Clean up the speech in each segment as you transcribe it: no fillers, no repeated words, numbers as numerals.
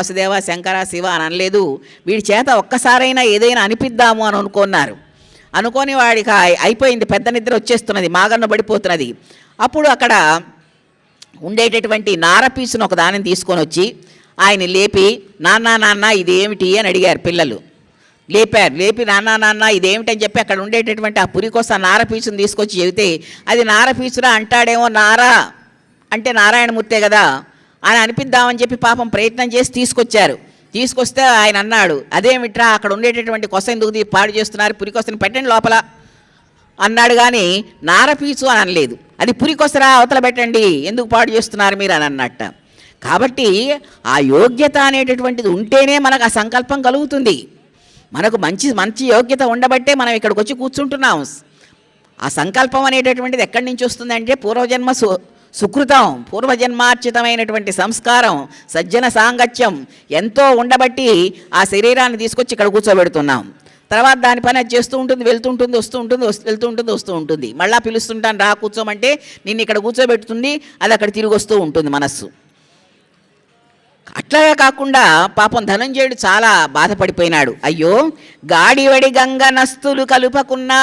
వాసుదేవ శంకర శివ అని అనలేదు. వీడి చేత ఒక్కసారైనా ఏదైనా అనిపిద్దాము అని అనుకున్నారు. అనుకొని వాడికి అయిపోయింది, పెద్ద నిద్ర వచ్చేస్తున్నది, మాగన్న పడిపోతున్నది. అప్పుడు అక్కడ ఉండేటటువంటి నారపీసును ఒక దానిని తీసుకొని వచ్చి ఆయన లేపి, నాన్న ఇదేమిటి అని అడిగారు పిల్లలు. లేపారు. లేపి నాన్న ఇదేమిటని చెప్పి అక్కడ ఉండేటటువంటి ఆ పురికోస నారపీసును తీసుకొచ్చి చెబితే, అది నారపీసురా అంటాడేమో, నారా అంటే నారాయణమూర్తే కదా అని అనిపిద్దామని చెప్పి పాపం ప్రయత్నం చేసి తీసుకొచ్చారు. తీసుకొస్తే ఆయన అన్నాడు, అదేమిట్రా అక్కడ ఉండేటటువంటి కొస ఎందుకు పాడు చేస్తున్నారు, పురికొసని పెట్టండి లోపల అన్నాడు. కానీ నారపీచు అని అనలేదు. అది పురికొసరా అవతల పెట్టండి, ఎందుకు పాడు చేస్తున్నారు మీరు అని అన్నట్ట. కాబట్టి ఆ యోగ్యత అనేటటువంటిది ఉంటేనే మనకు ఆ సంకల్పం కలుగుతుంది. మనకు మంచి యోగ్యత ఉండబట్టే మనం ఇక్కడికి వచ్చి కూర్చుంటున్నాం. ఆ సంకల్పం అనేటటువంటిది ఎక్కడి నుంచి వస్తుందంటే పూర్వజన్మ సుకృతం, పూర్వజన్మార్చితమైనటువంటి సంస్కారం, సజ్జన సాంగత్యం ఎంతో ఉండబట్టి ఆ శరీరాన్ని తీసుకొచ్చి ఇక్కడ కూర్చోబెడుతున్నాం. తర్వాత దాని పని అది చేస్తూ ఉంటుంది, వెళ్తుంటుంది, వస్తూ ఉంటుంది. మళ్ళీ పిలుస్తుంటాను రా కూర్చోమంటే నిన్ను ఇక్కడ కూర్చోబెడుతుంది, అది అక్కడ తిరిగి వస్తూ ఉంటుంది మనస్సు. అట్లాగే కాకుండా పాపం ధనంజయుడు చాలా బాధపడిపోయినాడు. అయ్యో గాడివడి గంగ నస్తులు కలుపకున్నా,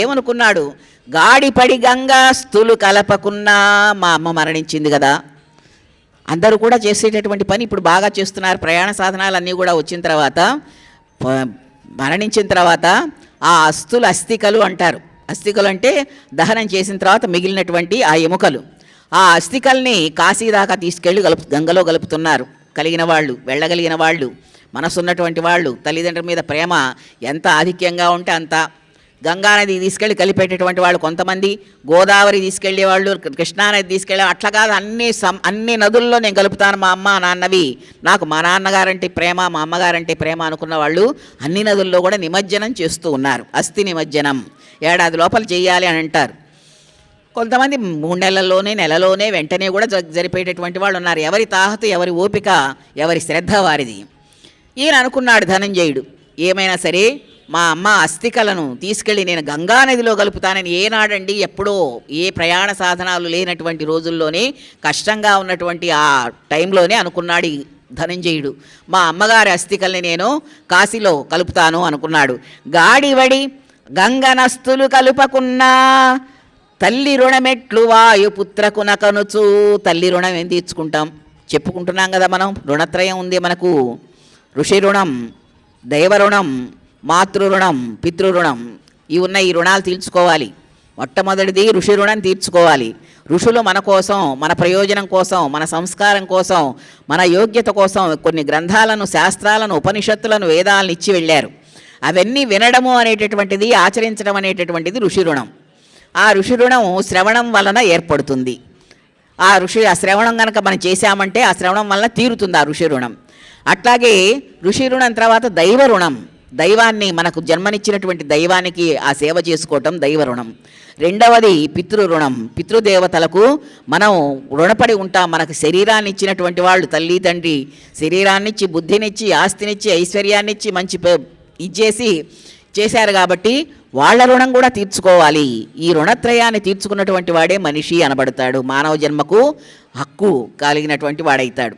ఏమనుకున్నాడు, గాడిపడి గంగాస్తులు కలపకున్నా మా అమ్మ మరణించింది కదా. అందరూ కూడా చేసేటటువంటి పని ఇప్పుడు బాగా చేస్తున్నారు. ప్రయాణ సాధనాలు అన్నీ కూడా వచ్చిన తర్వాత, మరణించిన తర్వాత ఆ అస్థికలు అంటారు. అస్థికలు అంటే దహనం చేసిన తర్వాత మిగిలినటువంటి ఆ ఎముకలు. ఆ అస్థికల్ని కాశీ దాకా తీసుకెళ్ళి గంగలో కలుపుతున్నారు. కలిగిన వాళ్ళు, వెళ్ళగలిగిన వాళ్ళు, మనసున్నటువంటి వాళ్ళు, తల్లిదండ్రుల మీద ప్రేమ ఎంత ఆధిక్యంగా ఉంటే అంత. గంగానది తీసుకెళ్ళి కలిపేటటువంటి వాళ్ళు కొంతమంది, గోదావరి తీసుకెళ్ళేవాళ్ళు, కృష్ణానది తీసుకెళ్ళే, అట్లా కాదు అన్ని నదుల్లో నేను కలుపుతాను మా అమ్మ నాన్నవి, నాకు మా నాన్నగారంటే ప్రేమ, మా అమ్మగారంటే ప్రేమ అనుకున్న వాళ్ళు అన్ని నదుల్లో కూడా నిమజ్జనం చేస్తూ ఉన్నారు. అస్థి నిమజ్జనం ఏడాది లోపల చేయాలి అని అంటారు. కొంతమంది 3 నెలలోనే వెంటనే కూడా జరిపేటటువంటి వాళ్ళు ఉన్నారు. ఎవరి తాహతు, ఎవరి ఓపిక, ఎవరి శ్రద్ధ వారిది. ఈయన అనుకున్నాడు ధనంజయుడు, ఏమైనా సరే మా అమ్మ అస్థికలను తీసుకెళ్ళి నేను గంగానదిలో కలుపుతానని. ఏనాడండి, ఎప్పుడో, ఏ ప్రయాణ సాధనాలు లేనటువంటి రోజుల్లోనే, కష్టంగా ఉన్నటువంటి ఆ టైంలోనే అనుకున్నాడు ఈ ధనంజయుడు, మా అమ్మగారి అస్థికల్ని నేను కాశీలో కలుపుతాను అనుకున్నాడు. గాడివడి గంగనస్తులు కలుపకున్నా తల్లి రుణమెట్లు వాయుపుత్రకున కనుచు. తల్లి రుణం ఏం తీర్చుకుంటాం, చెప్పుకుంటున్నాం కదా మనం. రుణత్రయం ఉంది మనకు, ఋషి రుణం, దైవ రుణం, మాతృరుణం, పితృరుణం. ఈ రుణాలు తీర్చుకోవాలి. మొట్టమొదటిది ఋషి రుణం తీర్చుకోవాలి. ఋషులు మన కోసం, మన ప్రయోజనం కోసం, మన సంస్కారం కోసం, మన యోగ్యత కోసం కొన్ని గ్రంథాలను, శాస్త్రాలను, ఉపనిషత్తులను, వేదాలను ఇచ్చి వెళ్ళారు. అవన్నీ వినడము అనేటటువంటిది, ఆచరించడం అనేటటువంటిది ఋషి రుణం. ఆ ఋషి రుణం శ్రవణం వలన ఏర్పడుతుంది. ఆ శ్రవణం కనుక మనం చేశామంటే ఆ శ్రవణం వలన తీరుతుంది ఆ ఋషి రుణం. అట్లాగే ఋషి రుణం తర్వాత దైవ రుణం, దైవాన్ని, మనకు జన్మనిచ్చినటువంటి దైవానికి ఆ సేవ చేసుకోవటం దైవ రుణం. రెండవది పితృరుణం, పితృదేవతలకు మనం రుణపడి ఉంటాం. మనకు శరీరాన్ని ఇచ్చినటువంటి వాళ్ళు, తల్లి తండ్రి శరీరాన్నిచ్చి, బుద్ధినిచ్చి, ఆస్తినిచ్చి, ఐశ్వర్యాన్నిచ్చి, మంచి ఇచ్చేసి చేశారు కాబట్టి వాళ్ళ రుణం కూడా తీర్చుకోవాలి. ఈ రుణత్రయాన్ని తీర్చుకున్నటువంటి వాడే మనిషి అనబడతాడు, మానవ జన్మకు హక్కు కలిగినటువంటి వాడైతాడు.